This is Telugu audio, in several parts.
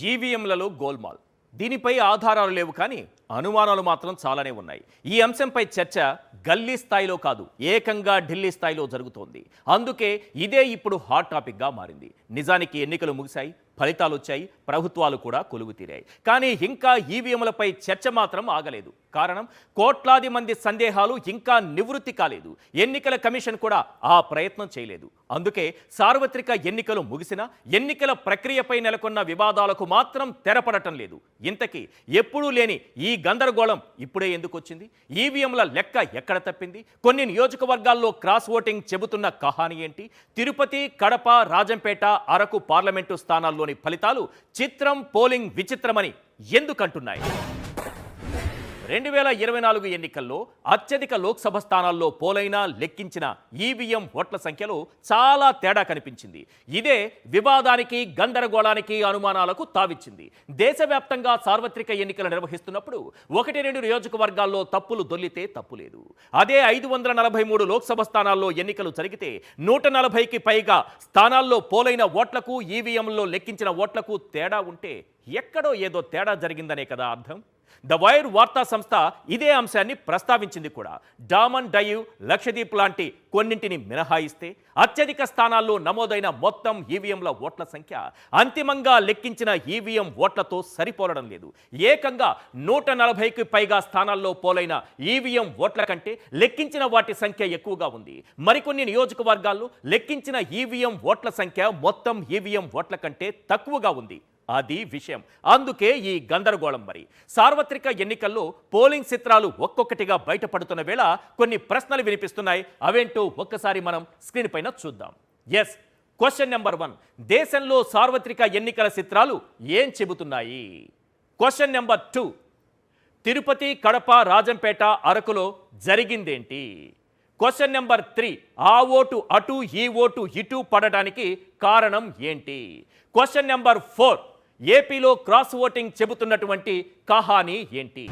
ఈవీఎంలలో గోల్మాల్. దీనిపై ఆధారాలు లేవు కానీ అనుమానాలు మాత్రం చాలానే ఉన్నాయి. ఈ అంశంపై చర్చ గల్లీ స్థాయిలో కాదు, ఏకంగా ఢిల్లీ స్థాయిలో జరుగుతోంది. అందుకే ఇదే ఇప్పుడు హాట్ టాపిక్గా మారింది. నిజానికి ఎన్నికలు ముగిశాయి, ఫలితాలు వచ్చాయి, ప్రభుత్వాలు కూడా కొలువు తీరాయి. కానీ ఇంకా ఈవీఎంలపై చర్చ మాత్రం ఆగలేదు. కారణం, కోట్లాది మంది సందేహాలు ఇంకా నివృత్తి కాలేదు. ఎన్నికల కమిషన్ కూడా ఆ ప్రయత్నం చేయలేదు. అందుకే సార్వత్రిక ఎన్నికలు ముగిసినా ఎన్నికల ప్రక్రియపై నెలకొన్న వివాదాలకు మాత్రం తెరపడటం లేదు. ఇంతకీ ఎప్పుడూ లేని ఈ గందరగోళం ఇప్పుడే ఎందుకు వచ్చింది? ఈవీఎంల లెక్క ఎక్కడ తప్పింది? కొన్ని నియోజకవర్గాల్లో క్రాస్ ఓటింగ్ చెబుతున్న కహాని ఏంటి? తిరుపతి, కడప, రాజంపేట, అరకు పార్లమెంటు స్థానాల్లోని ఫలితాలు చిత్రం, పోలింగ్ విచిత్రమని ఎందుకంటున్నాయి? 2024 ఎన్నికల్లో అత్యధిక లోక్సభ స్థానాల్లో పోలైన లెక్కించిన ఈవీఎం ఓట్ల సంఖ్యలో చాలా తేడా కనిపించింది. ఇదే వివాదానికి, గందరగోళానికి, అనుమానాలకు తావిచ్చింది. దేశవ్యాప్తంగా సార్వత్రిక ఎన్నికలు నిర్వహిస్తున్నప్పుడు 1-2 నియోజకవర్గాల్లో తప్పులు దొల్లితే తప్పులేదు. అదే 543 లోక్సభ స్థానాల్లో ఎన్నికలు జరిగితే 140కి పైగా స్థానాల్లో పోలైన ఓట్లకు, ఈవీఎంలో లెక్కించిన ఓట్లకు తేడా ఉంటే ఎక్కడో ఏదో తేడా జరిగిందనే కదా అర్థం. ద వైర్ వార్తా సంస్థ ఇదే అంశాన్ని ప్రస్తావించింది కూడా. డామన్ డయ్యూ, లక్షద్వీప్ లాంటి కొన్నింటిని మినహాయిస్తే అత్యధిక స్థానాల్లో నమోదైన మొత్తం ఈవీఎంల ఓట్ల సంఖ్య అంతిమంగా లెక్కించిన ఈవీఎం ఓట్లతో సరిపోలడం లేదు. ఏకంగా 140కి పైగా స్థానాల్లో పోలైన ఈవీఎం ఓట్ల కంటే లెక్కించిన వాటి సంఖ్య ఎక్కువగా ఉంది. మరికొన్ని నియోజకవర్గాల్లో లెక్కించిన ఈవీఎం ఓట్ల సంఖ్య మొత్తం ఈవీఎం ఓట్ల కంటే తక్కువగా ఉంది. అది విషయం. అందుకే ఈ గందరగోళం. మరి సార్వత్రిక ఎన్నికల్లో పోలింగ్ చిత్రాలు ఒక్కొక్కటిగా బయటపడుతున్న వేళ కొన్ని ప్రశ్నలు వినిపిస్తున్నాయి. అవేంటో ఒక్కసారి మనం స్క్రీన్ పైన చూద్దాం. ఎస్, క్వశ్చన్ నెంబర్ 1, దేశంలో సార్వత్రిక ఎన్నికల చిత్రాలు ఏం చెబుతున్నాయి? క్వశ్చన్ నెంబర్ 2, తిరుపతి, కడప, రాజంపేట, అరకులో జరిగిందేంటి? క్వశ్చన్ నెంబర్ 3, ఆ ఓటు అటు, ఈ ఓటు ఇటు పడడానికి కారణం ఏంటి? క్వశ్చన్ నెంబర్ 4, ఏపీలో క్రాస్ ఓటింగ్ చెబుతున్నటువంటి కహాని ఏంటి?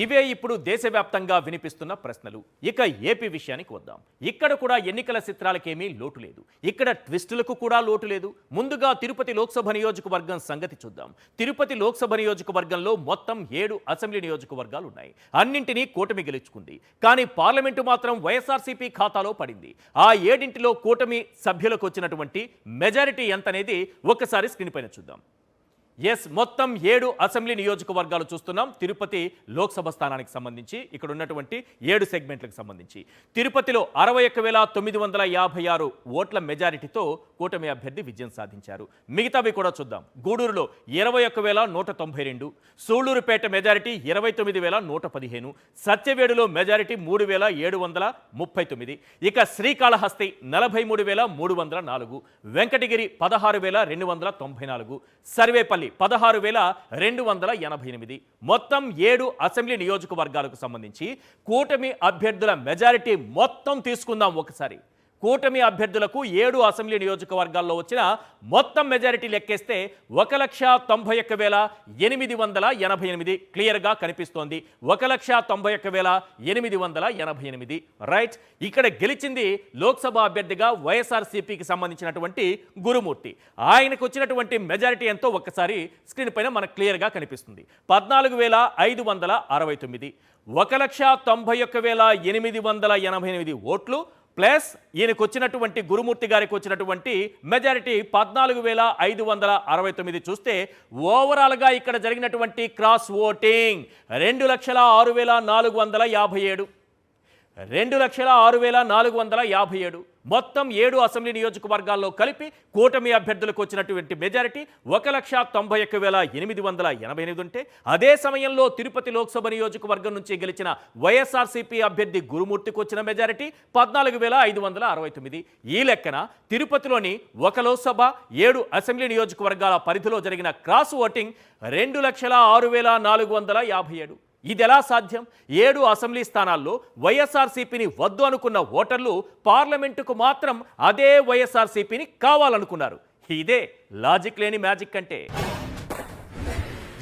ఇవే ఇప్పుడు దేశవ్యాప్తంగా వినిపిస్తున్న ప్రశ్నలు. ఇక ఏపీ విషయానికి వద్దాం. ఇక్కడ కూడా ఎన్నికల చిత్రాలకేమీ లోటు లేదు. ఇక్కడ ట్విస్టులకు కూడా లోటు లేదు. ముందుగా తిరుపతి లోక్సభ నియోజకవర్గం సంగతి చూద్దాం. తిరుపతి లోక్సభ నియోజకవర్గంలో మొత్తం 7 అసెంబ్లీ నియోజకవర్గాలు ఉన్నాయి. అన్నింటినీ కూటమి గెలుచుకుంది. కానీ పార్లమెంటు మాత్రం వైఎస్ఆర్సీపీ ఖాతాలో పడింది. ఆ 7 కూటమి సభ్యులకు వచ్చినటువంటి మెజారిటీ ఎంతనేది ఒక్కసారి స్క్రీన్ పైన చూద్దాం. ఎస్, మొత్తం 7 అసెంబ్లీ నియోజకవర్గాలు చూస్తున్నాం. తిరుపతి లోక్సభ స్థానానికి సంబంధించి ఇక్కడ ఉన్నటువంటి 7 సెగ్మెంట్లకు సంబంధించి తిరుపతిలో 61,956 ఓట్ల మెజారిటీతో కూటమి అభ్యర్థి విజయం సాధించారు. మిగతావి కూడా చూద్దాం. గూడూరులో 21,192, సూళ్లూరుపేట మెజారిటీ 29,115, సత్యవేడులో మెజారిటీ 3,739, ఇక శ్రీకాళహస్తి 43,304, వెంకటగిరి 16,294, సర్వేపల్లి 16,288. మొత్తం 7 అసెంబ్లీ నియోజకవర్గాలకు సంబంధించి కూటమి అభ్యర్థుల మెజారిటీ మొత్తం తీసుకుందాం ఒకసారి. కూటమి అభ్యర్థులకు 7 అసెంబ్లీ నియోజకవర్గాల్లో వచ్చిన మొత్తం మెజారిటీ లెక్కేస్తే 1,91,888 క్లియర్గా కనిపిస్తోంది. 1,91,888. రైట్. ఇక్కడ గెలిచింది లోక్సభ అభ్యర్థిగా వైఎస్ఆర్సీపీకి సంబంధించినటువంటి గురుమూర్తి. ఆయనకు వచ్చినటువంటి మెజారిటీ ఎంతో ఒక్కసారి స్క్రీన్ పైన మనకు క్లియర్గా కనిపిస్తుంది. 14,569. 1,91,888 ఓట్లు ప్లస్ ఈయనకు వచ్చినటువంటి గురుమూర్తి గారికి వచ్చినటువంటి మెజారిటీ 14,569 చూస్తే ఓవరాల్గా ఇక్కడ జరిగినటువంటి క్రాస్ ఓటింగ్ 2,06,457. 2,06,457. మొత్తం 7 అసెంబ్లీ నియోజకవర్గాల్లో కలిపి కూటమి అభ్యర్థులకు వచ్చినటువంటి మెజారిటీ 1,91,888 ఉంటే, అదే సమయంలో తిరుపతి లోక్సభ నియోజకవర్గం నుంచి గెలిచిన వైఎస్ఆర్సీపీ అభ్యర్థి గురుమూర్తికి వచ్చిన మెజారిటీ 14,569. ఈ లెక్కన తిరుపతిలోని ఒక లోక్సభ 7 అసెంబ్లీ నియోజకవర్గాల పరిధిలో జరిగిన క్రాస్ ఓటింగ్ 2,06,457. ఇది ఎలా సాధ్యం? 7 అసెంబ్లీ స్థానాల్లో వైఎస్ఆర్సీపీని వద్దు అనుకున్న ఓటర్లు పార్లమెంటుకు మాత్రం అదే వైఎస్ఆర్సీపీని కావాలనుకున్నారు. ఇదే లాజిక్ లేని మ్యాజిక్ అంటే.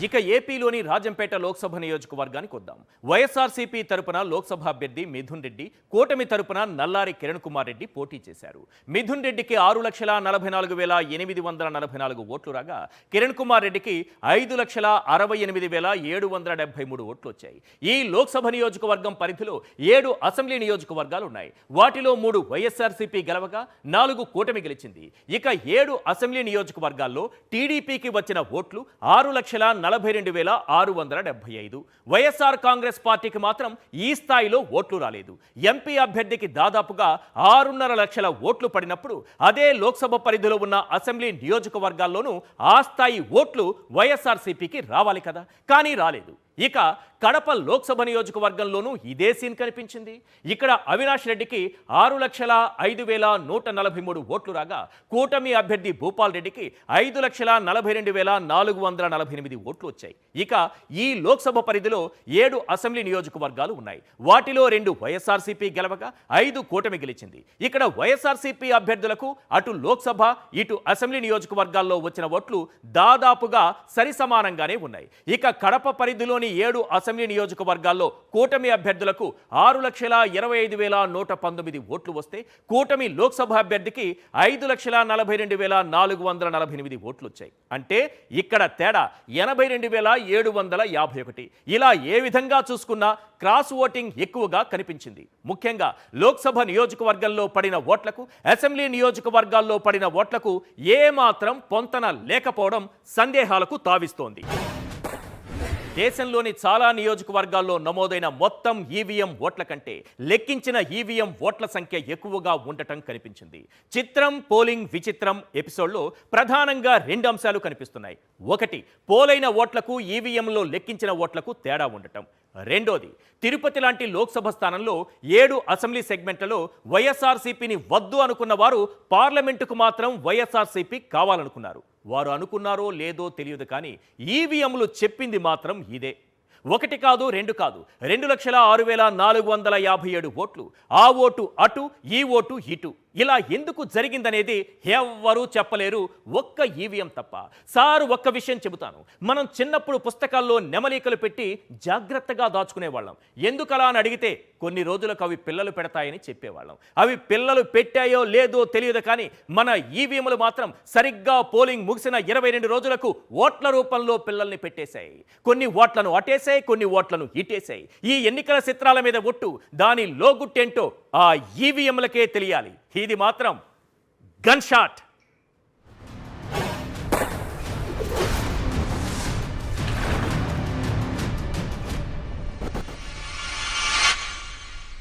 ఇక ఏపీలోని రాజంపేట లోక్సభ నియోజకవర్గానికి వద్దాం. వైఎస్ఆర్సీపీ తరపున లోక్సభ అభ్యర్థి మిథున్ రెడ్డి, కూటమి తరపున నల్లారి కిరణ్ కుమార్ రెడ్డి పోటీ చేశారు. మిథున్ రెడ్డికి 6,44,844 ఓట్లు రాగా కిరణ్ కుమార్ రెడ్డికి 5,68,773 ఓట్లు వచ్చాయి. ఈ లోక్సభ నియోజకవర్గం పరిధిలో 7 అసెంబ్లీ నియోజకవర్గాలు ఉన్నాయి. వాటిలో 3 వైఎస్ఆర్సీపీ గెలవగా 4 కూటమి గెలిచింది. ఇక 7 అసెంబ్లీ నియోజకవర్గాల్లో టీడీపీకి వచ్చిన ఓట్లు 6,42,675. వైఎస్ఆర్ కాంగ్రెస్ పార్టీకి మాత్రం ఈ స్థాయిలో ఓట్లు రాలేదు. ఎంపీ అభ్యర్థికి దాదాపుగా 6.5 లక్షల ఓట్లు పడినప్పుడు అదే లోక్సభ పరిధిలో ఉన్న అసెంబ్లీ నియోజకవర్గాల్లోనూ ఆ స్థాయి ఓట్లు వైఎస్ఆర్సీపీకి రావాలి కదా, కానీ రాలేదు. ఇక కడప లోక్సభ నియోజకవర్గంలోనూ ఇదే సీన్ కనిపించింది. ఇక్కడ అవినాష్ రెడ్డికి 6,05,143 ఓట్లు రాగా కూటమి అభ్యర్థి భూపాల్ రెడ్డికి 5,42,448 ఓట్లు వచ్చాయి. ఇక ఈ లోక్సభ పరిధిలో 7 అసెంబ్లీ నియోజకవర్గాలు ఉన్నాయి. వాటిలో 2 వైఎస్ఆర్సీపీ గెలవగా 5 కూటమి గెలిచింది. ఇక్కడ వైఎస్ఆర్సీపీ అభ్యర్థులకు అటు లోక్సభ ఇటు అసెంబ్లీ నియోజకవర్గాల్లో వచ్చిన ఓట్లు దాదాపుగా సరిసమానంగానే ఉన్నాయి. ఇక కడప పరిధిలోని 7 అసెంబ్లీ నియోజకవర్గాల్లో కూటమి అభ్యర్థులకు 6,25,119 ఓట్లు వస్తే కూటమి లోక్సభ అభ్యర్థికి 5,42,448 ఓట్లు వచ్చాయి. అంటే ఇక్కడ తేడా 82,751. ఇలా ఏ విధంగా చూసుకున్నా క్రాస్ ఓటింగ్ ఎక్కువగా కనిపించింది. ముఖ్యంగా లోక్సభ నియోజకవర్గంలో పడిన ఓట్లకు అసెంబ్లీ నియోజకవర్గాల్లో పడిన ఓట్లకు ఏమాత్రం పొంతన లేకపోవడం సందేహాలకు తావిస్తోంది. దేశంలోని చాలా నియోజకవర్గాల్లో నమోదైన మొత్తం ఈవీఎం ఓట్ల కంటే లెక్కించిన ఈవీఎం ఓట్ల సంఖ్య ఎక్కువగా ఉండటం కనిపించింది. చిత్రం పోలింగ్ విచిత్రం ఎపిసోడ్లో ప్రధానంగా 2 అంశాలు కనిపిస్తున్నాయి. ఒకటి, పోలైన ఓట్లకు ఈవీఎంలో లెక్కించిన ఓట్లకు తేడా ఉండటం. రెండోది, తిరుపతి లాంటి లోక్సభ స్థానంలో 7 అసెంబ్లీ సెగ్మెంట్లలో వైఎస్ఆర్సీపీని వద్దు అనుకున్న వారు పార్లమెంటుకు మాత్రం వైఎస్ఆర్సీపీ కావాలనుకున్నారు. వారు అనుకున్నారో లేదో తెలియదు, కానీ ఈవీఎంలు చెప్పింది మాత్రం ఇదే. 1 కాదు 2 కాదు, 2,06,457 ఓట్లు. ఆ ఓటు అటు, ఈ ఓటు ఇటు. ఇలా ఎందుకు జరిగిందనేది ఎవ్వరూ చెప్పలేరు, ఒక్క ఈవీఎం తప్ప. సార్, ఒక్క విషయం చెబుతాను. మనం చిన్నప్పుడు పుస్తకాల్లో నెమలికలు పెట్టి జాగ్రత్తగా దాచుకునేవాళ్ళం. ఎందుకలా అని అడిగితే కొన్ని రోజులకు అవి పిల్లలు పెడతాయని చెప్పేవాళ్ళం. అవి పిల్లలు పెట్టాయో లేదో తెలియదు, కానీ మన ఈవీఎంలు మాత్రం సరిగ్గా పోలింగ్ ముగిసిన 22 రోజులకు ఓట్ల రూపంలో పిల్లల్ని పెట్టేశాయి. కొన్ని ఓట్లను అటేశాయి, కొన్ని ఓట్లను ఇటేశాయి. ఈ ఎన్నికల చిత్రాల మీద ఒట్టు, దాని లోగుట్టేంటో ఆ ఈవీఎంలకే తెలియాలి. ఇది మాత్రం గన్ షాట్.